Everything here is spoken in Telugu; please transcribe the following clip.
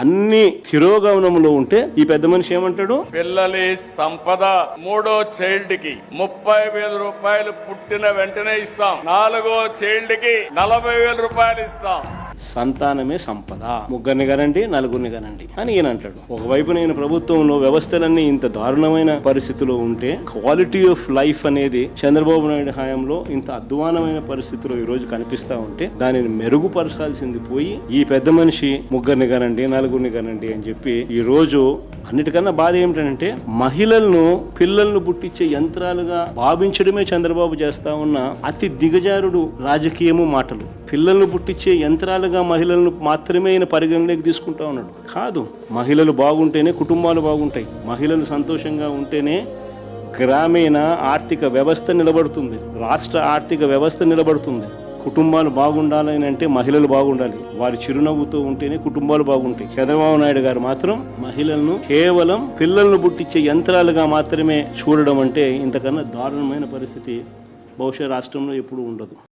అన్ని తిరోగమనంలో ఉంటే ఈ పెద్ద మనిషి ఏమంటాడు? పిల్లలి సంపద మూడో చైల్డ్ కి 30,000 రూపాయలు పుట్టిన వెంటనే ఇస్తాం. నాలుగో చైల్డ్ కి 40,000 రూపాయలు ఇస్తాం. సంతానమే సంపద. ముగ్గురిని కనండి, నలుగురిని కనండి అని ఈయన అంటాడు. ఒకవైపు నేను ప్రభుత్వంలో వ్యవస్థలన్నీ ఇంత దారుణమైన పరిస్థితిలో ఉంటే క్వాలిటీ ఆఫ్ లైఫ్ అనేది చంద్రబాబు నాయుడు హయాంలో ఇంత అధ్వానమైన పరిస్థితిలో ఈ రోజు కనిపిస్తా ఉంటే దానిని మెరుగుపరచాల్సింది పోయి ఈ పెద్ద మనిషి ముగ్గురిని కనండి, నలుగురిని కనండి అని చెప్పి ఈ రోజు అన్నిటికన్నా బాధ ఏమిటంటే మహిళలను పిల్లలను పుట్టించే యంత్రాలుగా భావించడమే చంద్రబాబు చేస్తా ఉన్న అతి దిగజారుడు రాజకీయము మాటలు. పిల్లలను పుట్టించే యంత్రాలుగా మహిళలను మాత్రమే ఆయన పరిగణలోకి తీసుకుంటా ఉన్నాడు. కాదు, మహిళలు బాగుంటేనే కుటుంబాలు బాగుంటాయి. మహిళలు సంతోషంగా ఉంటేనే గ్రామీణ ఆర్థిక వ్యవస్థ నిలబడుతుంది, రాష్ట్ర ఆర్థిక వ్యవస్థ నిలబడుతుంది. కుటుంబాలు బాగుండాలని అంటే మహిళలు బాగుండాలి. వారి చిరునవ్వుతో ఉంటేనే కుటుంబాలు బాగుంటాయి. చంద్రబాబు నాయుడు గారు మాత్రం మహిళలను కేవలం పిల్లలను పుట్టించే యంత్రాలుగా మాత్రమే చూడడం అంటే ఇంతకన్నా దారుణమైన పరిస్థితి బహుశా రాష్ట్రంలో ఎప్పుడూ ఉండదు.